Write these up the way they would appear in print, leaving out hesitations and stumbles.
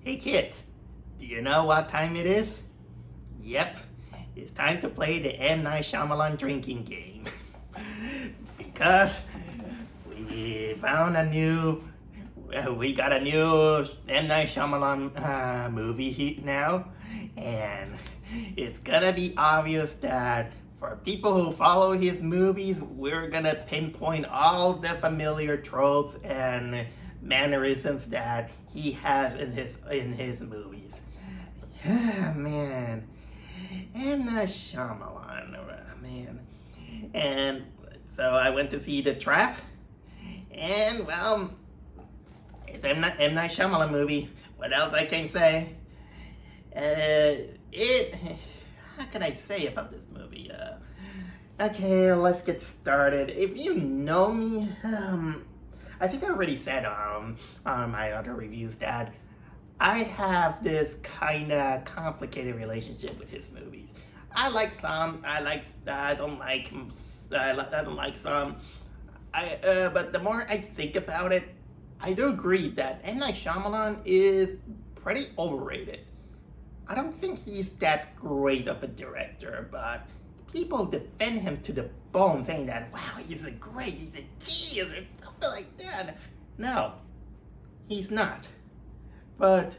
Hey kids, do you know what time it is? Yep, it's time to play the M. Night Shyamalan drinking game. Because we found we got a new M. Night Shyamalan movie now, and it's gonna be obvious that for people who follow his movies, we're gonna pinpoint all the familiar tropes and mannerisms that he has in his movies. Yeah, man. M. Night Shyamalan, man. And so I went to see The Trap, and well, it's M. Night Shyamalan movie. What else I can say? How can I say about this movie? Okay, let's get started. If you know me, I think I already said on my other reviews that I have this kind of complicated relationship with his movies. I like some, I don't like, I don't like some. But the more I think about it, I do agree that M. Night Shyamalan is pretty overrated. I don't think he's that great of a director, but people defend him to the bone, saying that, wow, he's a genius, or something like that. No, he's not. But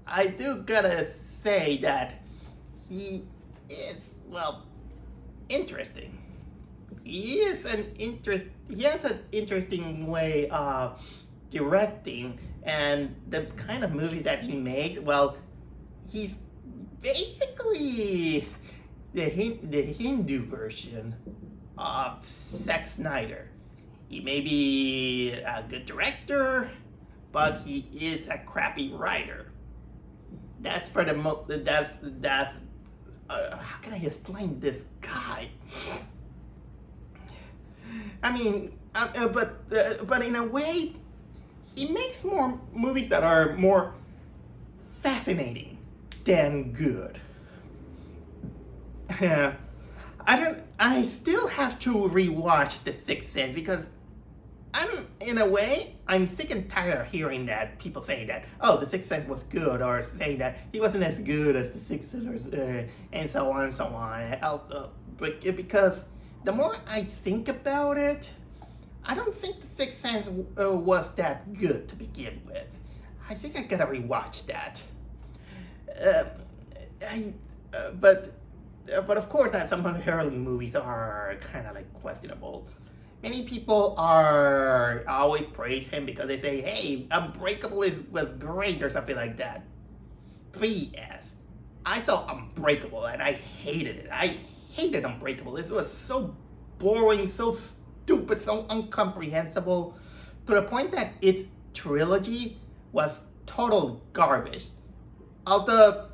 I do gotta say that he is, well, interesting. He has an interesting way of directing, and the kind of movie that he made, well, he's basically the Hindu version of Zack Snyder. He may be a good director, but he is a crappy writer. That's for the that's how can I explain this guy? I mean, but in a way, he makes more movies that are more fascinating than good. I still have to rewatch The Sixth Sense because I'm sick and tired of hearing that people saying that, oh, The Sixth Sense was good, or saying that he wasn't as good as The Sixth Sense, and so on and so on. Because the more I think about it, I don't think The Sixth Sense was that good to begin with. I think I gotta rewatch that. But of course, that some of the early movies are kind of like questionable. Many people are always praise him because they say, "Hey, Unbreakable was great" or something like that. BS. I saw Unbreakable and I hated it. I hated Unbreakable. This was so boring, so stupid, so incomprehensible, to the point that its trilogy was total garbage. Although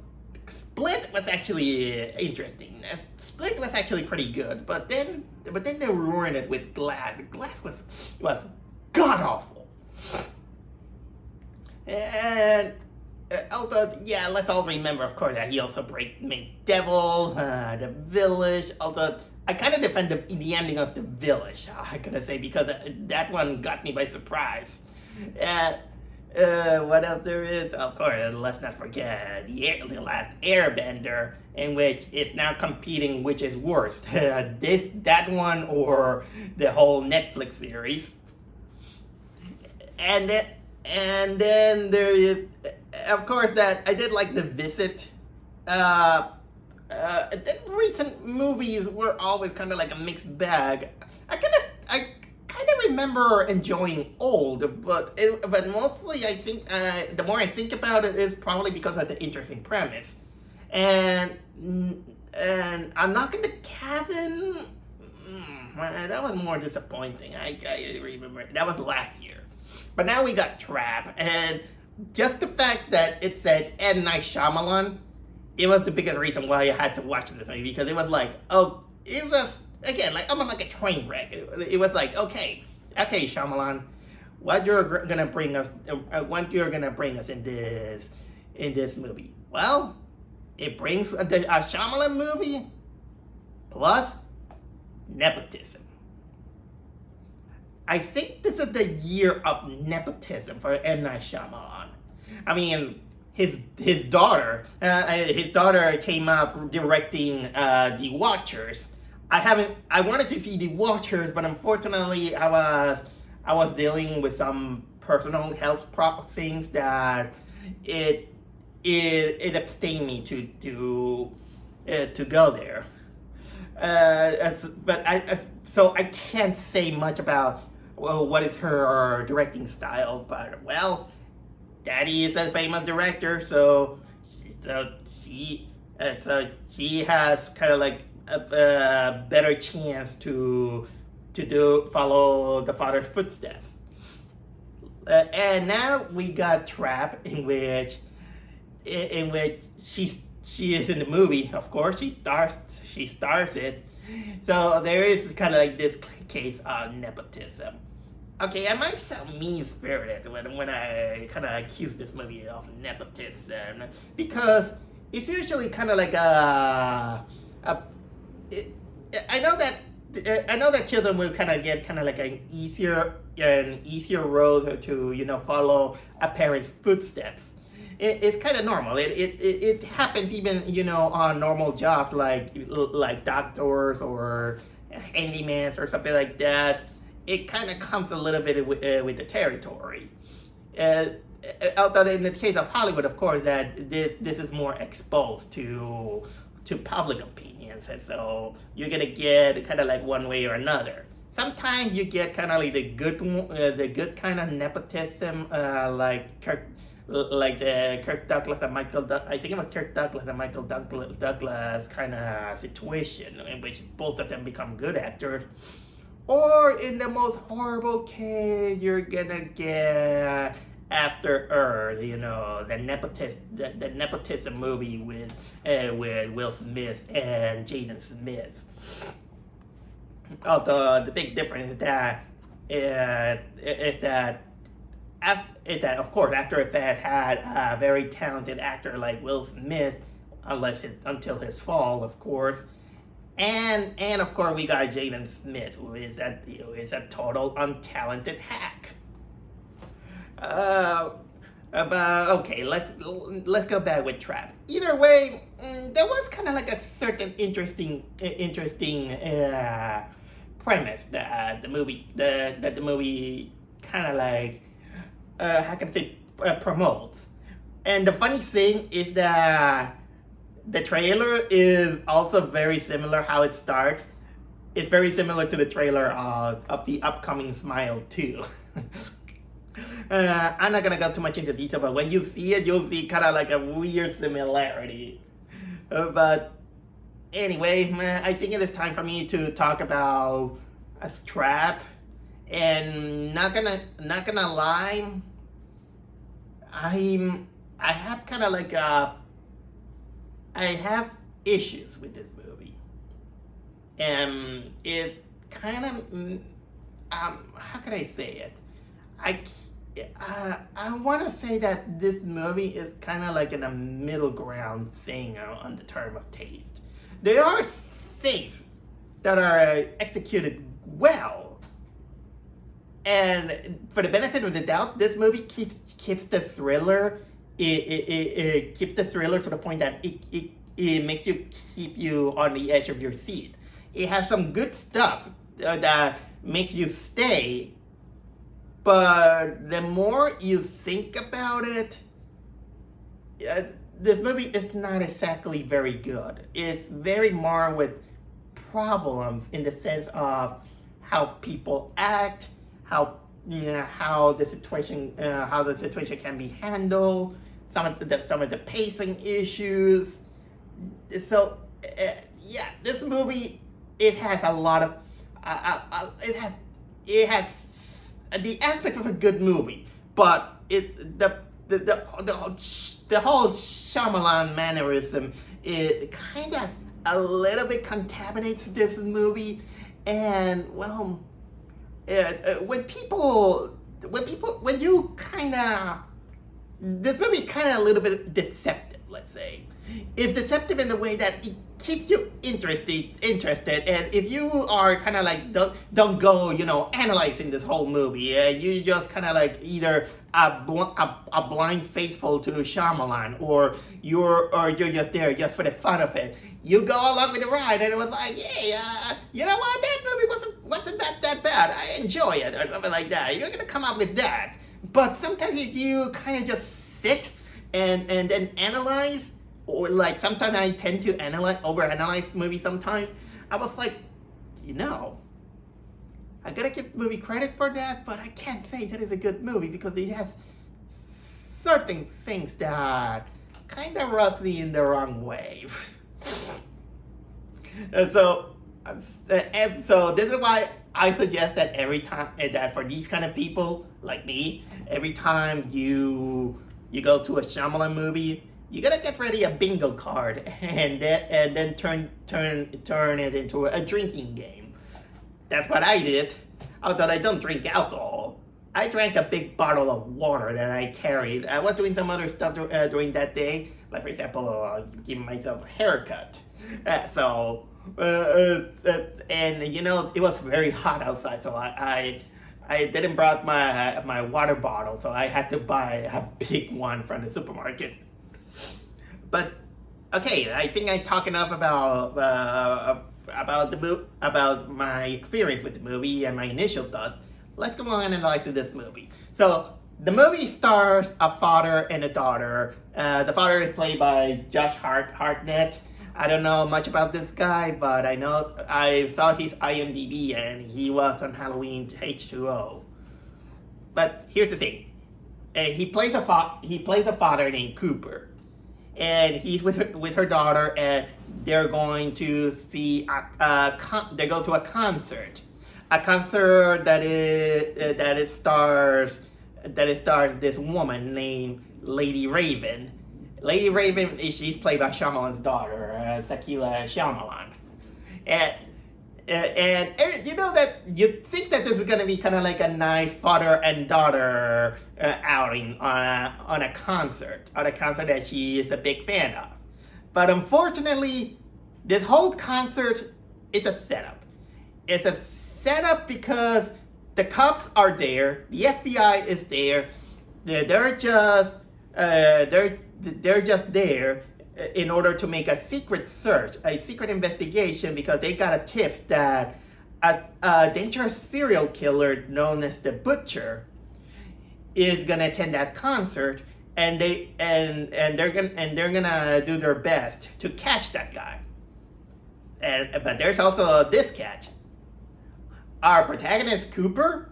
Split was actually interesting. Split was actually pretty good, but then they ruined it with Glass. Glass was god awful. And although, yeah, let's all remember, of course, that he also made Devil, The Village. Although I kind of defend the ending of The Village, I gotta say, because that one got me by surprise. What else there is? Of course, let's not forget the last Airbender, in which it's now competing which is worse, that one or the whole Netflix series. And then there is, of course, that I did like The Visit. The recent movies were always kind of like a mixed bag. I kind of remember enjoying Old, but mostly I think the more I think about it is probably because of the interesting premise. And Unlocking the Cabin, that was more disappointing. I remember that was last year, but now we got Trap, and just the fact that it said M. Night Shyamalan, it was the biggest reason why I had to watch this movie, because it was like, oh, it was. Again, like almost like a train wreck. It was like, okay, Shyamalan, what you're gonna bring us in this movie? Well, it brings a Shyamalan movie plus nepotism. I think this is the year of nepotism for M. Night Shyamalan. I mean, his daughter came up directing The Watchers. I wanted to see The Watchers, but unfortunately I was dealing with some personal health things that it it abstained me to go there. But so I can't say much about, well, what is her directing style. But well, Daddy is a famous director, so she has kind of like a better chance to do follow the father's footsteps. And now we got Trap, in which she is in the movie. Of course, she stars it. So there is kind of like this case of nepotism. Okay, I might sound mean spirited when I kind of accuse this movie of nepotism, because it's usually kind of like a it, I know that children will kind of get kind of like an easier road to follow a parent's footsteps. It's kind of normal. It happens even on normal jobs like doctors or handymans or something like that. It kind of comes a little bit with the territory. Uh, Although in the case of Hollywood, of course, that this is more exposed to public opinions, and so you're gonna get kind of like one way or another. Sometimes you get kind of like the good kind of nepotism, like the Kirk Douglas and I think it was Kirk Douglas and Michael Douglas kind of situation, in which both of them become good actors. Or in the most horrible case, you're gonna get After Earth, the nepotism movie with Will Smith and Jaden Smith. Although the big difference is that of course After Effects had a very talented actor like Will Smith, until his fall, of course. And of course we got Jaden Smith, who is a total untalented hack. But okay, let's go back with Trap. Either way, there was kind of like a certain interesting premise that the movie kind of like how can I say promotes. And the funny thing is that the trailer is also very similar. How it starts, it's very similar to the trailer of the upcoming Smile 2. I'm not gonna go too much into detail, but when you see it, you'll see kind of like a weird similarity. But anyway, I think it is time for me to talk about a Trap. And not gonna lie, I have kind of like I have issues with this movie, and it kind of how can I say it? I want to say that this movie is kind of like in a middle ground thing on the term of taste. There are things that are executed well, and for the benefit of the doubt, this movie keeps the thriller. It keeps the thriller to the point that it makes you keep you on the edge of your seat. It has some good stuff that makes you stay. But the more you think about it, this movie is not exactly very good. It's very marred with problems in the sense of how people act, how the situation can be handled, some of the pacing issues. So yeah, this movie, it has a lot of it has the aspect of a good movie, but the whole Shyamalan mannerism, it kind of a little bit contaminates this movie. And well, when you kind of, this movie is kind of a little bit deceptive. Let's say it's deceptive in the way that it keeps you interested, and if you are kind of like don't go analyzing this whole movie, and you just kind of like either a blind faithful to Shyamalan, or you're just there just for the fun of it. You go along with the ride, and it was like, hey, you know what, that movie wasn't that bad. I enjoy it, or something like that. You're gonna come up with that. But sometimes if you kind of just sit and then analyze, or like sometimes I tend to overanalyze movies sometimes. I was like, I gotta give movie credit for that, but I can't say that is a good movie because it has certain things that kind of rubs me in the wrong way. So this is why I suggest that every time that for these kind of people like me, every time you go to a Shyamalan movie, you gotta get ready a bingo card and then turn it into a drinking game. That's what I did. Although I don't drink alcohol, I drank a big bottle of water that I carried. I was doing some other stuff during that day, like for example, giving myself a haircut. And it was very hot outside, so I didn't brought my water bottle, so I had to buy a big one from the supermarket. But okay, I think I talked enough about my experience with the movie and my initial thoughts. Let's go on and analyze this movie. So the movie stars a father and a daughter. The father is played by Josh Hartnett. I don't know much about this guy, but I know I saw his IMDb and he was on Halloween H2O. But here's the thing: he plays a father named Cooper, and he's with her daughter, and they're going to see they go to a concert that stars this woman named Lady Raven. Lady Raven, she's played by Shyamalan's daughter, Sakila Shyamalan. And you know that you think that this is going to be kind of like a nice father and daughter outing on a concert that she is a big fan of. But unfortunately, this whole concert is a setup. It's a setup because the cops are there, the FBI is there. They're just there in order to make a secret search, a secret investigation, because they got a tip that a dangerous serial killer known as the Butcher is gonna attend that concert, and they're gonna do their best to catch that guy. But there's also this catch. Our protagonist Cooper,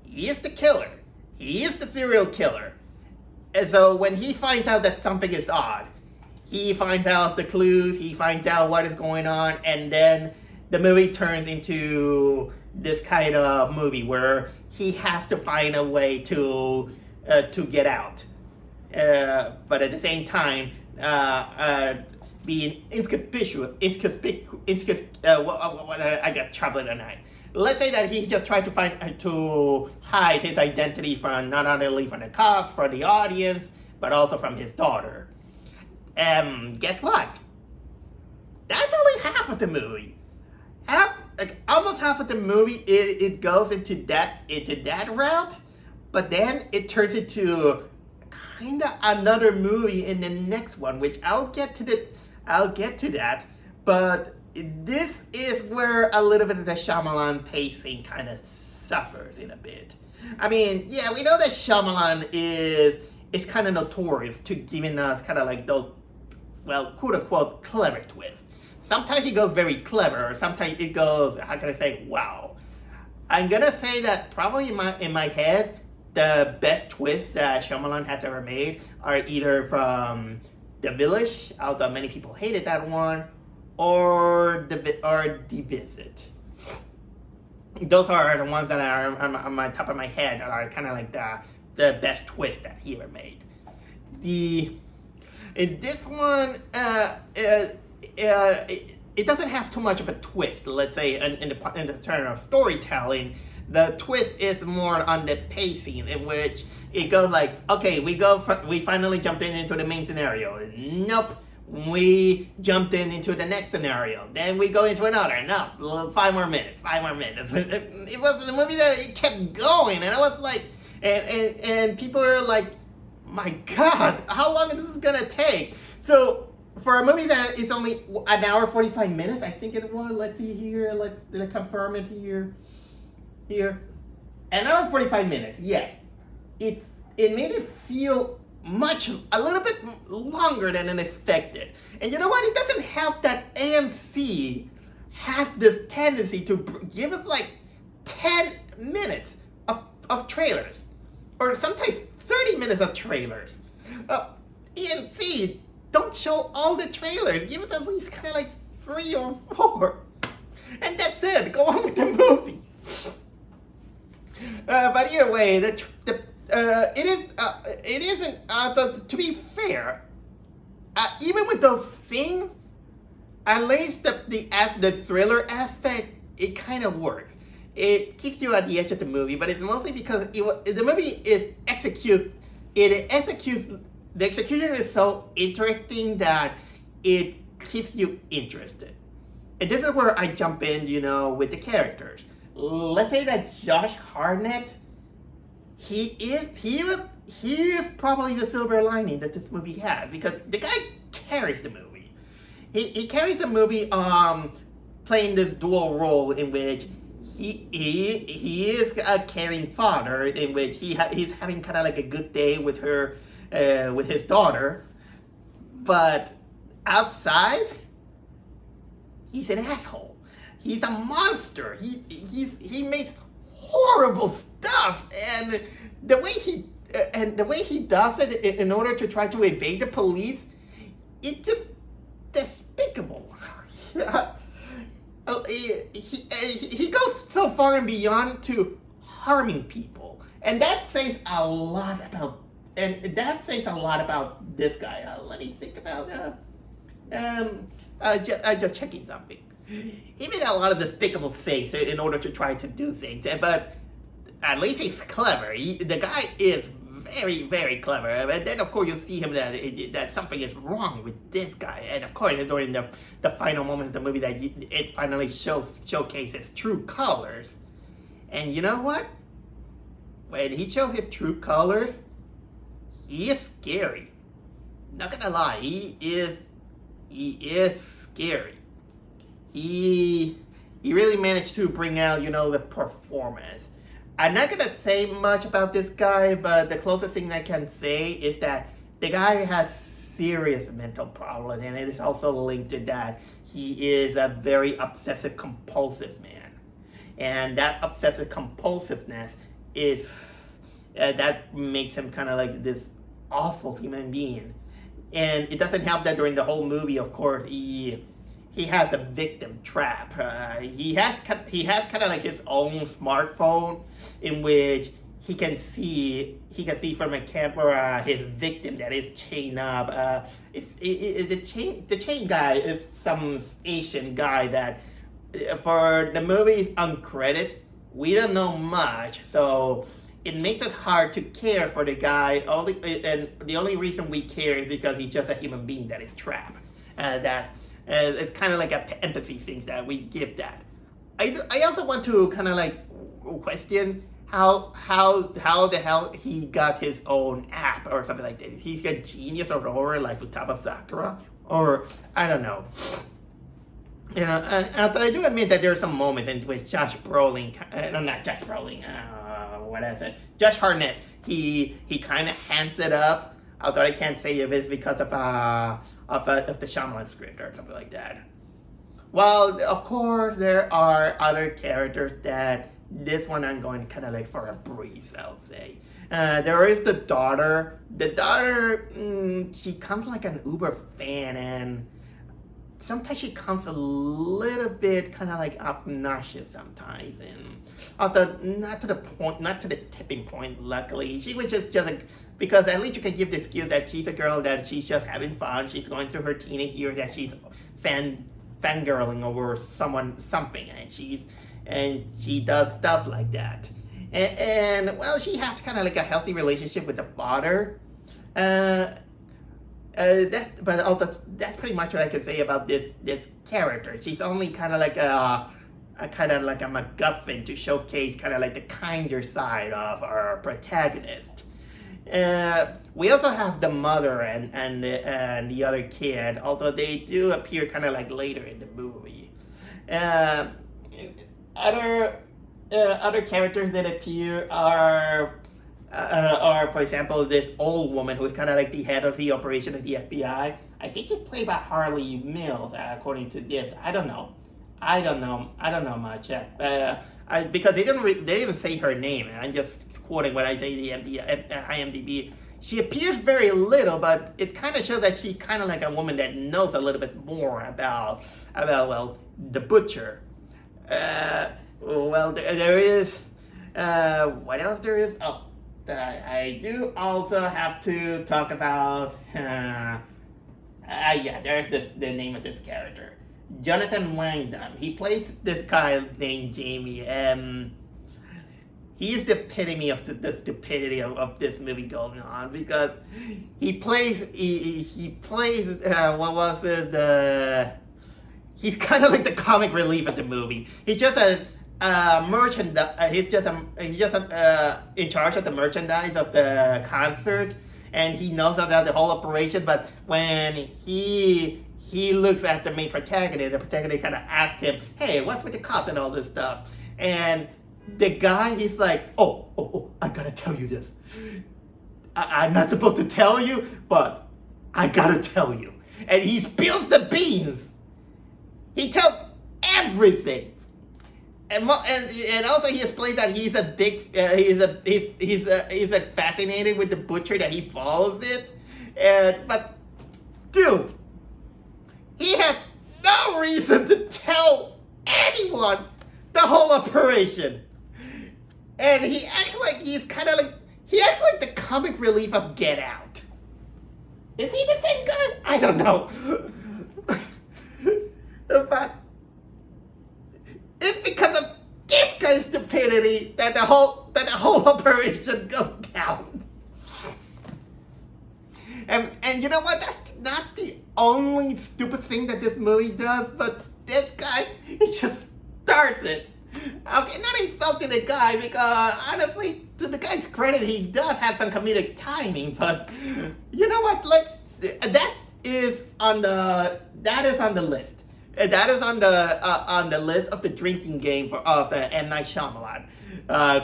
he is the killer. He is the serial killer. And so when he finds out that something is odd, he finds out the clues, he finds out what is going on, and then the movie turns into this kind of movie where he has to find a way to get out. But at the same time, being inconspicuous, I got trouble tonight. Let's say that he just tried to hide his identity from not only from the cops, from the audience, but also from his daughter. Guess what? That's only half of the movie. Almost half of the movie it goes into that route, but then it turns into kind of another movie in the next one, which I'll get to that. But this is where a little bit of the Shyamalan pacing kind of suffers in a bit. I mean, yeah, we know that Shyamalan is kind of notorious to giving us kind of like those, well, quote unquote, clever twists. Sometimes it goes very clever, or sometimes it goes, how can I say, wow. I'm gonna say that probably in my head, the best twists that Shyamalan has ever made are either from The Village, although many people hated that one, or The Visit. Those are the ones that are on my top of my head that are kind of like the best twist that he ever made. In this one, it doesn't have too much of a twist. Let's say in the term of storytelling, the twist is more on the pacing, in which it goes like, okay, we finally jumped into the main scenario. Nope, We jumped into the next scenario. Then we go into another. No, 5 more minutes. 5 more minutes. It was the movie that it kept going, and I was like, and people were like, my God, how long is this gonna take? So for a movie that is only an hour 45 minutes, I think it was. Let's see here. Let's confirm it here. Here, an hour 45 minutes. Yes, it made it feel a little bit longer than expected. And you know what? It doesn't help that AMC has this tendency to give us like 10 minutes of trailers, or sometimes 30 minutes of trailers. AMC, don't show all the trailers. Give us at least kind of like 3 or 4. And that's it. Go on with the movie. But either way, it isn't, to be fair, even with those scenes, at least the thriller aspect, it kind of works. It keeps you at the edge of the movie, but it's mostly because the movie the execution is so interesting that it keeps you interested. And this is where I jump in, with the characters. Let's say that Josh Hartnett, he is probably the silver lining that this movie has, because the guy carries the movie. He carries the movie playing this dual role in which he is a caring father, in which he's having kind of like a good day with his daughter, but outside he's an asshole. He's a monster. He makes horrible stuff, and the way he does it in order to try to evade the police, it's just despicable. He goes so far and beyond to harming people, and that says a lot about this guy. Let me think about just checking something. He made a lot of despicable things in order to try to do things, but at least he's clever. The guy is very, very clever. And then, of course, you see him that something is wrong with this guy. And, of course, during the final moments of the movie, that it finally showcases true colors. And you know what? When he shows his true colors, he is scary. Not gonna lie, he is scary. He really managed to bring out, the performance. I'm not gonna say much about this guy, but the closest thing I can say is that the guy has serious mental problems, and it is also linked to that he is a very obsessive compulsive man. And that obsessive compulsiveness is that makes him kind of like this awful human being. And it doesn't help that during the whole movie, of course, he has a victim trap. He has kind of like his own smartphone in which he can see from a camera his victim that is chained up. The chain guy is some Asian guy that, for the movie's uncredited, we don't know much, so it makes it hard to care for the guy. And the only reason we care is because he's just a human being that is trapped. It's kind of like an empathy thing that we give that. I also want to kind of like question how the hell he got his own app or something like that. He's a genius or like Futaba Sakura, or I don't know. Yeah, and I do admit that there are some moments in which Josh Brolin, not Josh Brolin, what is it? Josh Hartnett, he kind of hands it up. Although I can't say if it's because of the Shyamalan script or something like that. Well, of course, there are other characters that this one I'm going kind of like for a breeze, I'll say. There is the daughter. The daughter, she comes like an Uber fan, and sometimes she comes a little bit kind of like obnoxious sometimes, and not to the tipping point. Luckily, she was just like, because at least you can give the excuse that she's a girl, that she's just having fun. She's going through her teenage years, that she's fangirling over something, and she does stuff like that. And well, she has kind of like a healthy relationship with the father. That's pretty much what I can say about this character. She's only kind of like a kind of like a MacGuffin to showcase kind of like the kinder side of our protagonist. We also have the mother and the other kid. Also, they do appear kind of like later in the movie. Uh, other other characters that appear are, for example, this old woman who is kind of like the head of the operation of the FBI. I think she's played by Harley Mills, according to this. I don't know. I don't know much. Because they didn't say her name. I'm just quoting what I say the IMDb. She appears very little, but it kind of shows that she's kind of like a woman that knows a little bit more about well, the butcher. There is what else there is? Oh, I do also have to talk about. Yeah, there's the name of this character, Jonathan Langdon. He plays this guy named Jamie. He is the epitome of the stupidity of this movie going on, because he plays what was it, he's kind of like the comic relief of the movie. He's just a merchant. He's just in charge of the merchandise of the concert, and he knows about the whole operation. But when he looks at the main protagonist, the protagonist kind of asks him, "Hey, what's with the cops and all this stuff?" And the guy, he's like, "Oh, I gotta tell you this. I'm not supposed to tell you, but I gotta tell you." And he spills the beans. He tells everything. And also he explained that he's a big he's fascinated with the butcher, that he follows it, but dude, he had no reason to tell anyone the whole operation, and he acts like he acts like the comic relief of Get Out. Is he the same guy? I don't know, but. It's because of this guy's stupidity that the whole operation goes down. And you know what? That's not the only stupid thing that this movie does, but this guy, he just starts it. Okay, not insulting the guy, because honestly, to the guy's credit, he does have some comedic timing. But you know what? That is on the list. That is on the list of the drinking game of M. Night Shyamalan.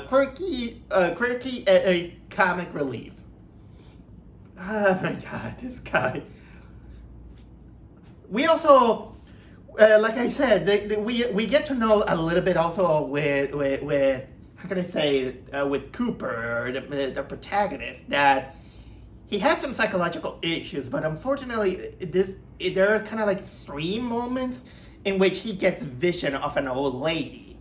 Quirky, comic relief. Oh my God, this guy. We also, like I said, we get to know a little bit also with how can I say, with Cooper, the protagonist, that he had some psychological issues, but unfortunately, there are kind of like 3 moments in which he gets vision of an old lady.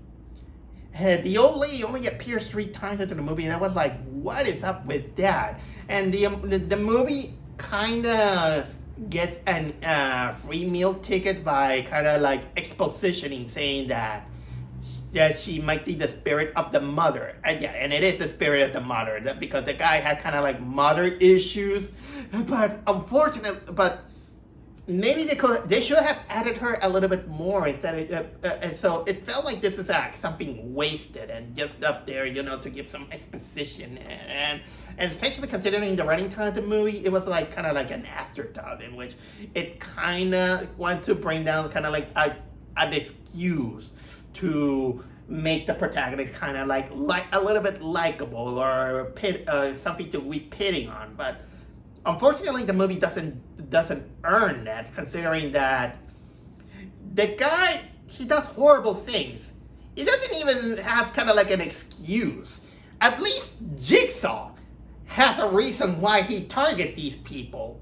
The old lady only appears 3 times into the movie, and I was like, what is up with that? And the movie kind of gets a free meal ticket by kind of like expositioning, saying that she might be the spirit of the mother. And it is the spirit of the mother, because the guy had kind of like mother issues. But maybe they should have added her a little bit more instead of, so it felt like this is something wasted and just up there, to give some exposition, and especially considering the running time of the movie, it was like kind of like an afterthought, in which it kind of wanted to bring down kind of like an excuse to make the protagonist kind of like a little bit likable, or something to be pitting on. But unfortunately, the movie doesn't earn that, considering that the guy, he does horrible things. He doesn't even have kind of like an excuse. At least Jigsaw has a reason why he target these people,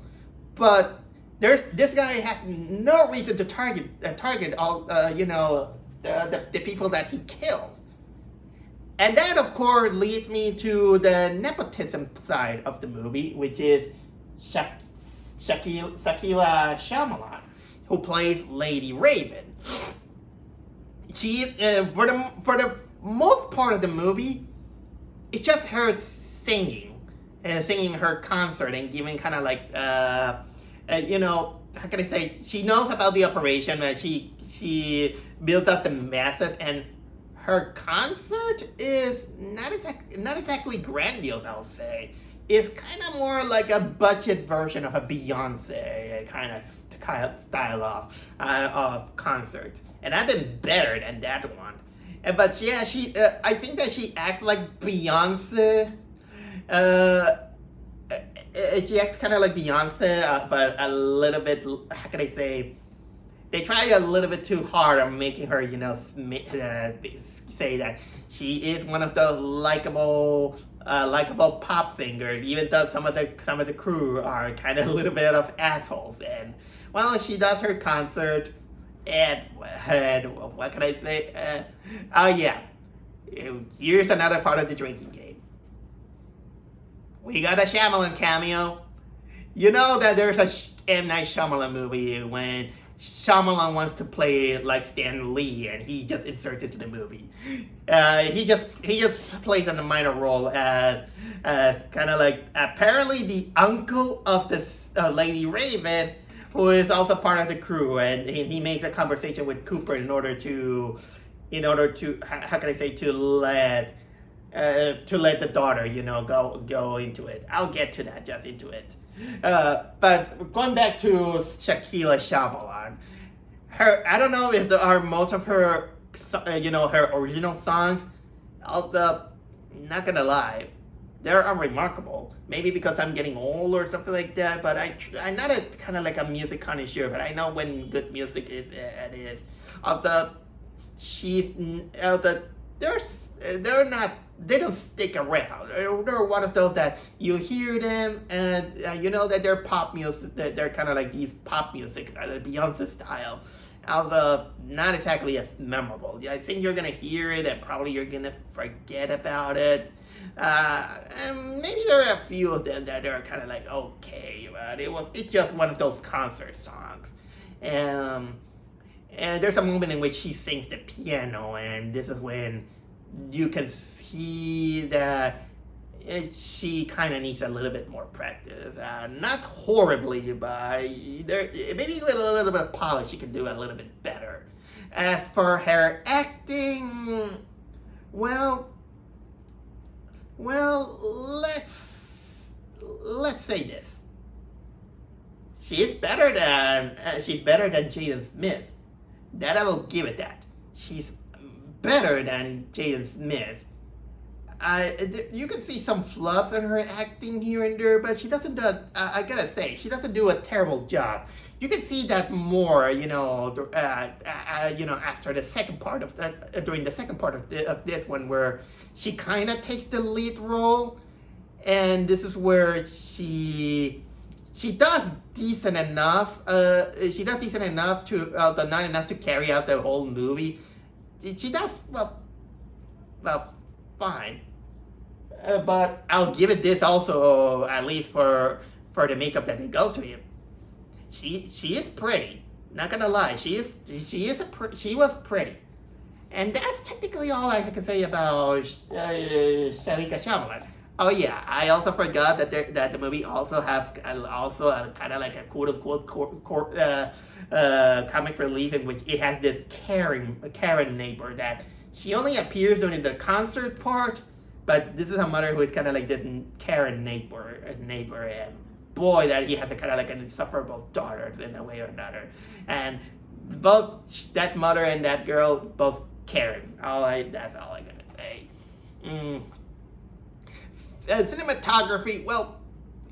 but this guy has no reason to target all the people that he kills. And that, of course, leads me to the nepotism side of the movie, which is Shyamalan, who plays Lady Raven. She, for the most part of the movie, it's just her singing her concert, and giving kind of like how can I say? She knows about the operation, and she builds up the masses, and her concert is not exactly grandiose, I'll say. It's kind of more like a budget version of a Beyonce kind of style of concert, and I've been better than that one. But yeah, I think that she acts like Beyonce. Uh, she acts kind of like Beyonce, but a little bit. How can I say? They try a little bit too hard on making her, say that she is one of those likable pop singers, even though some of the crew are kind of a little bit of assholes. And well, she does her concert, and what can I say? Oh yeah, here's another part of the drinking game. We got a Shyamalan cameo. You know that there's a M. Night Shyamalan movie when Shyamalan wants to play like Stan Lee, and he just inserts into the movie. He just plays in a minor role as kind of like apparently the uncle of this Lady Raven, who is also part of the crew, and he makes a conversation with Cooper in order to how can I say, to let the daughter go into it. I'll get to that, just into it. But going back to Shakila Shyamalan, I don't know if there are most of her her original songs, not gonna lie, they're unremarkable. Maybe because I'm getting old or something like that, but I'm not a kind of like a music connoisseur, but I know when good music is. It is. They're not. They don't stick around. They're one of those that you hear them and you know that they're pop music. They're kind of like these pop music, Beyonce style. Although not exactly as memorable. I think you're gonna hear it and probably you're gonna forget about it. And maybe there are a few of them that are kind of like okay, but it's just one of those concert songs. And there's a moment in which he sings the piano, and this is when you can see that she kind of needs a little bit more practice. Not horribly, but maybe with a little bit of polish, she can do a little bit better. As for her acting, well, let's say this: she's better than Jaden Smith. That I will give it that. She's better than Jaden Smith. You can see some flubs in her acting here and there, but she doesn't do. I gotta say, she doesn't do a terrible job. You can see that more, after the second part of during the second part of this one, where she kind of takes the lead role, and this is where she does decent enough. She does decent enough to, not enough to carry out the whole movie. She does fine. But I'll give it this also, at least for the makeup that they go to him. She is pretty. Not gonna lie, she was pretty. And that's technically all I can say about Shalika Shyamalan. Oh yeah, I also forgot that the movie also has kind of like a quote unquote comic relief, in which it has this Karen neighbor that she only appears during the concert part, but this is a mother who is kind of like this Karen neighbor, and boy, that he has a kind of like an insufferable daughter in a way or another, and both that mother and that girl, both Karens. That's all I gotta say. Cinematography, well,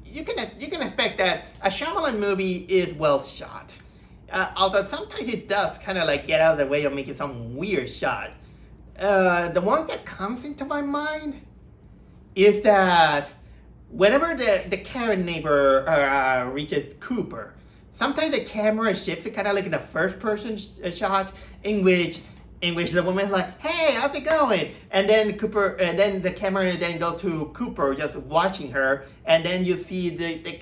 you can expect that a Shyamalan movie is well shot. Although sometimes it does kind of like get out of the way of making some weird shots. The one that comes into my mind is that whenever the Karen neighbor reaches Cooper, sometimes the camera shifts to kind of like in a first person shot in which the woman is like, "Hey, how's it going?" And then the camera then go to Cooper just watching her, and then you see the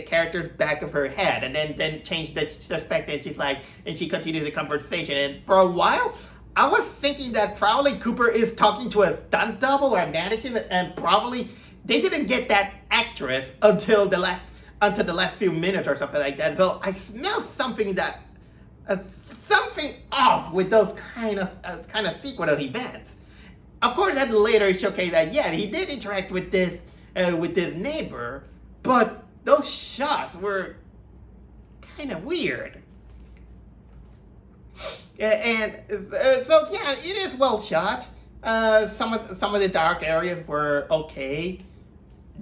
character's back of her head, and then change the effect, and she continues the conversation. And for a while, I was thinking that probably Cooper is talking to a stunt double or a mannequin, and probably they didn't get that actress until the last. until the last few minutes or something like that. So I smell something that something off with those kind of sequence of events. Of course, then later it showcased that yeah, he did interact with this neighbor, but those shots were kind of weird. And so yeah, it is well shot. Some of the dark areas were okay.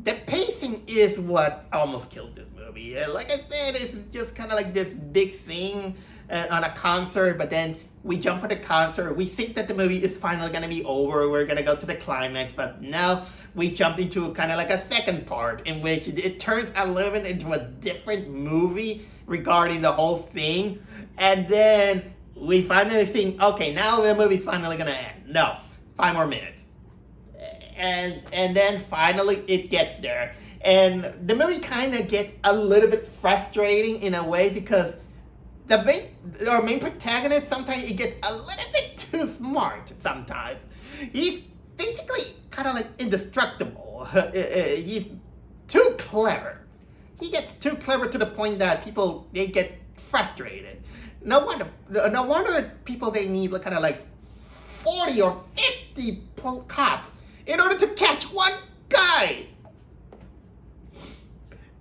The pacing is what almost kills this movie. Like I said, it's just kind of like this big thing on a concert, but then we jump for the concert. We think that the movie is finally going to be over. We're going to go to the climax, but now we jumped into kind of like a second part in which it turns a little bit into a different movie regarding the whole thing. And then we finally think, okay, now the movie's finally going to end. No, 5 more minutes. And then finally it gets there. And the movie kind of gets a little bit frustrating in a way because our main protagonist, sometimes he gets a little bit too smart sometimes. He's basically kind of like indestructible. He's too clever. He gets too clever to the point that people, they get frustrated. No wonder people, they need kind of like 40 or 50 cops in order to catch one guy.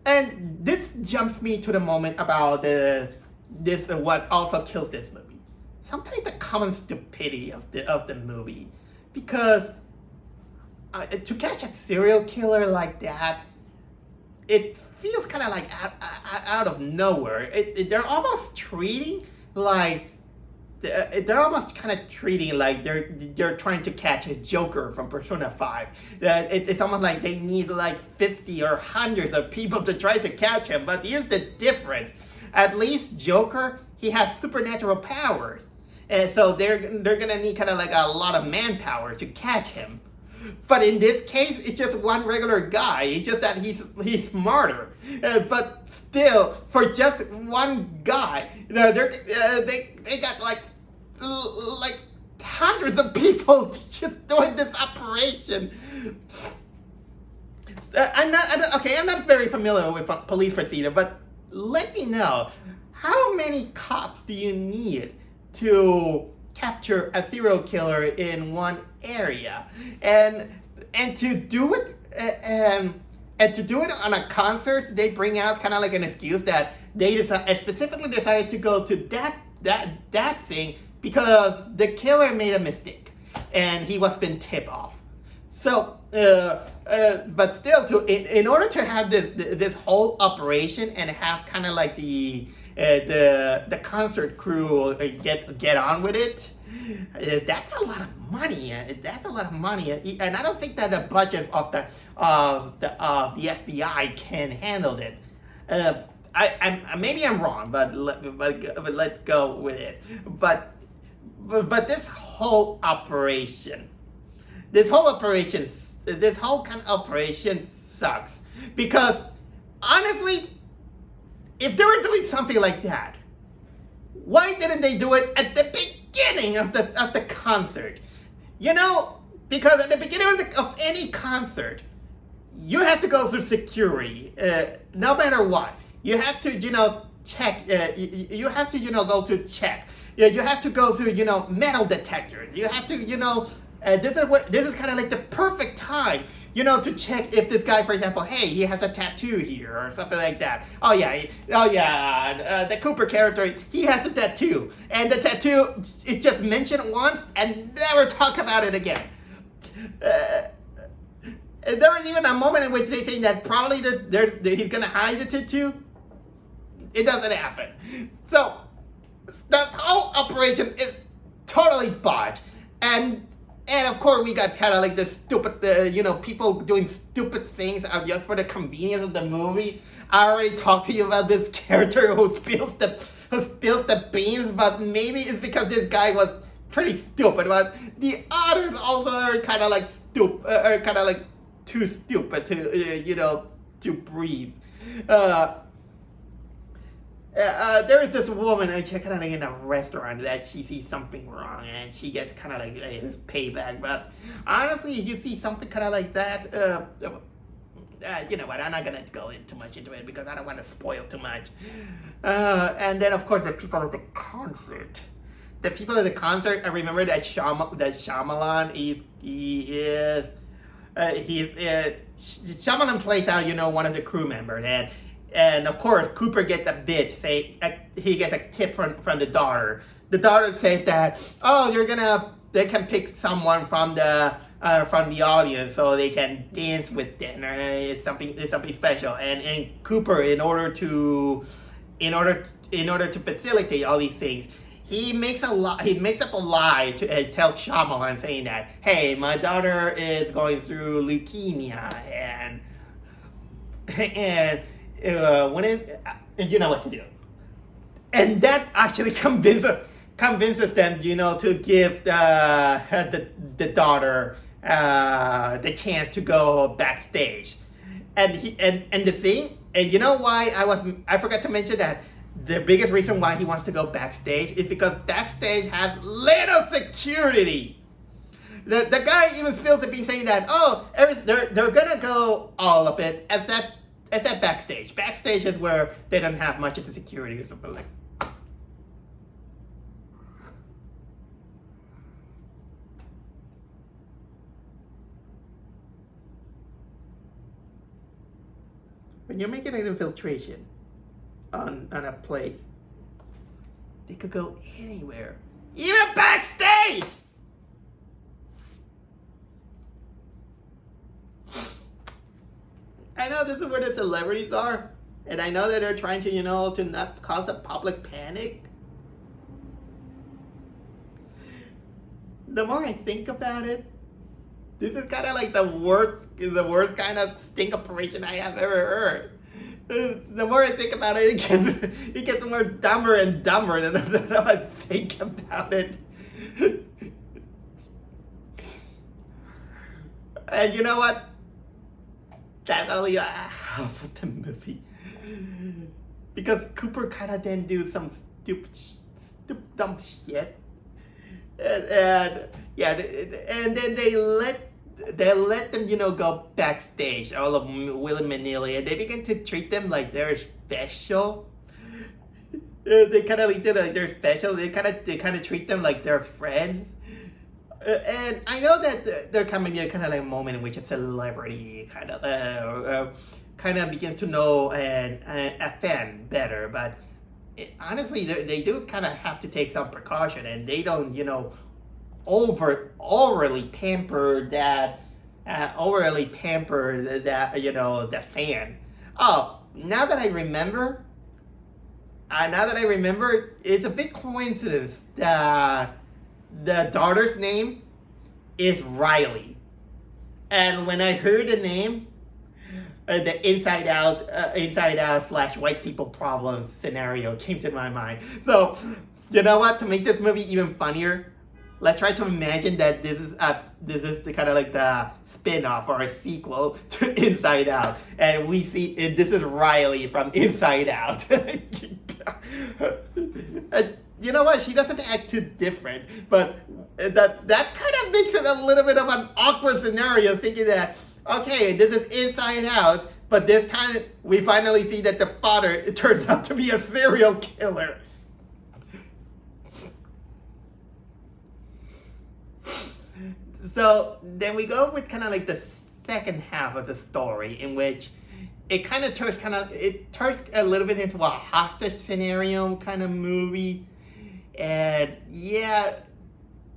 And this jumps me to the moment about what also kills this movie. Sometimes the common stupidity of the movie, because to catch a serial killer like that, it feels kind of like out of nowhere. They're almost treating like they're almost kind of treating like they're trying to catch a Joker from Persona 5. It's almost like they need like 50 or hundreds of people to try to catch him. But here's the difference. At least Joker, he has supernatural powers. And so they're gonna need kind of like a lot of manpower to catch him. But in this case, it's just one regular guy. It's just that he's smarter. But still, for just one guy, they got like hundreds of people just doing this operation. I'm not very familiar with police procedure, but let me know, how many cops do you need to capture a serial killer in one area? And to do it on a concert, they bring out kind of like an excuse that they specifically decided to go to that thing because the killer made a mistake and he was been tipped off. So, but still, in order to have this whole operation and have kind of like the concert crew get on with it, that's a lot of money. That's a lot of money, and I don't think that the budget of the FBI can handle it. Maybe I'm wrong, but let's go with it. But this whole operation. This whole kind of operation sucks. Because, honestly, if they were doing something like that, why didn't they do it at the beginning of the concert? You know, because at the beginning of any concert, you have to go through security, no matter what. You have to, check, you have to, go to check. You have to go through, metal detectors. You have to, this is kind of like the perfect time, to check if this guy, for example, hey, he has a tattoo here or something like that. The Cooper character, he has a tattoo, and the tattoo is just mentioned once and never talk about it again. And there was even a moment in which they say that probably he's gonna hide the tattoo. It doesn't happen. So the whole operation is totally botched, and of course we got kind of like this stupid, people doing stupid things just for the convenience of the movie. I already talked to you about this character who spills the beans, but maybe it's because this guy was pretty stupid. But the others also are kind of like stupid, or kind of like too stupid to to breathe. There is this woman, and she's kind of like in a restaurant that she sees something wrong, and she gets kind of like this payback. But honestly, if you see something kind of like that, you know what? I'm not gonna go in too much into it because I don't want to spoil too much. And then of course the people at the concert. The people at the concert. I remember that Shyamalan. Shyamalan plays out, one of the crew members, and of course Cooper gets a bit. He gets a tip from the daughter. The daughter says that, oh, they can pick someone from the audience so they can dance with them. It's something special. And Cooper, in order to facilitate all these things, he makes up a lie to tell Shyamalan, saying that, hey, my daughter is going through leukemia, and you know what to do. And that actually convinces them, to give the daughter the chance to go backstage. And the thing, and you know why I forgot to mention that the biggest reason why he wants to go backstage is because backstage has little security. The guy even spills the beans saying that, oh, they're gonna go all of it except backstage. Backstage is where they don't have much of the security or something like. When you're making an infiltration on a place, they could go anywhere, even backstage. I know this is where the celebrities are, and I know that they're trying to, to not cause a public panic. The more I think about it, this is kind of like the worst kind of sting operation I have ever heard. The more I think about it, it gets more dumber and dumber the more I think about it. And you know what? That's only half of the movie. Because Cooper kind of then do some stupid dumb shit. And then they let them, go backstage, all of them willy-nilly, and they begin to treat them like they're special. They kind of like they're special. They kind of treat them like they're friends. And I know that there can be a kind of like a moment in which a celebrity kind of begins to know a fan better, but honestly, they do kind of have to take some precaution, and they don't, overly pamper that, the fan. Oh, now that I remember, it's a big coincidence that the daughter's name is Riley, and when I heard the name, the Inside Out / white people problems scenario came to my mind. So, you know what? To make this movie even funnier, let's try to imagine that this is the kind of like the spin-off or a sequel to Inside Out, and we see this is Riley from Inside Out. You know what? She doesn't act too different, but that kind of makes it a little bit of an awkward scenario, thinking that, okay, this is Inside Out, but this time we finally see that the father turns out to be a serial killer. So then we go with kind of like the second half of the story, in which it turns a little bit into a hostage scenario kind of movie, and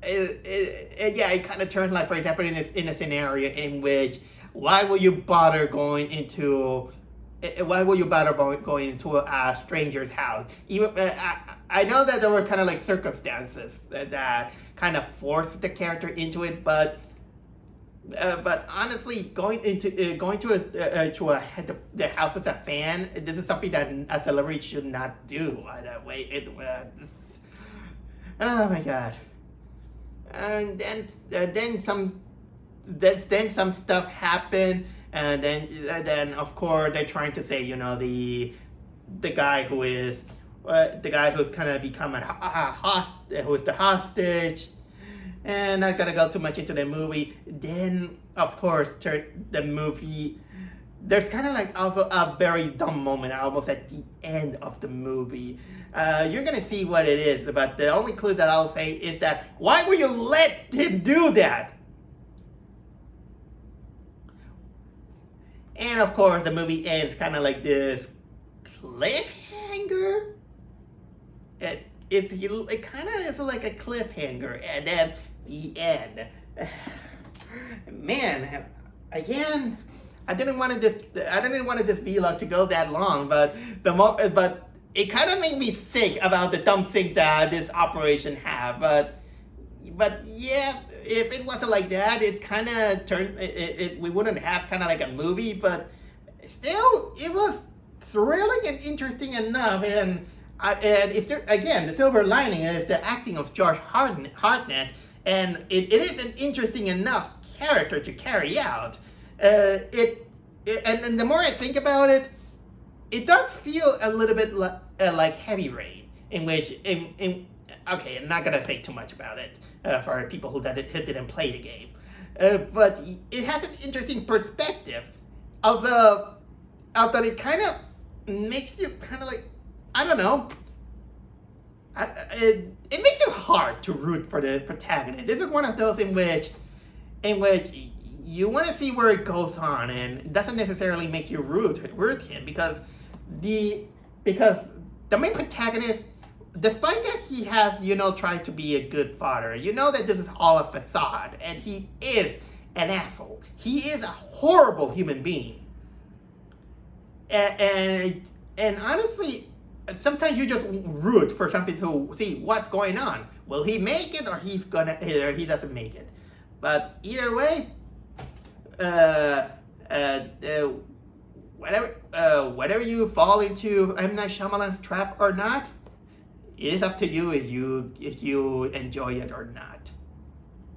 it kind of turns, like, for example, in a scenario in which why will you bother going into a stranger's house? Even I know that there were kind of like circumstances that kind of forced the character into it, but honestly, going to the house as a fan, this is something that a celebrity should not do. Oh my god! And then some stuff happened, and then of course they're trying to say, the guy who's kind of become who's the hostage. And not gonna go too much into the movie. Then, of course, the movie there's kind of like also a very dumb moment almost at the end of the movie. You're gonna see what it is, but the only clue that I'll say is that why would you let him do that? And of course, the movie ends kind of like this cliffhanger. It kind of is like a cliffhanger, and then the end. Man, again, I didn't want this vlog to go that long, but but it kind of made me think about the dumb things that this operation have. But yeah, if it wasn't like that, it kind of turned we wouldn't have kind of like a movie. But still, it was thrilling and interesting enough. And if there again, the silver lining is the acting of Josh Hartnett, and it is an interesting enough character to carry out. And the more I think about it, it does feel a little bit like Heavy Rain, in which okay, I'm not gonna say too much about it for people who didn't play the game, but it has an interesting perspective, although it kind of makes you kind of like, I don't know. It makes it hard to root for the protagonist. This is one of those in which you want to see where it goes on, and it doesn't necessarily make you root him because the main protagonist, despite that he has tried to be a good father, that this is all a facade, and he is an asshole. He is a horrible human being, and honestly, sometimes you just root for something to see what's going on. Will he make it, or he doesn't make it? But either way, whether you fall into M. Night Shyamalan's trap or not, it is up to you if you enjoy it or not.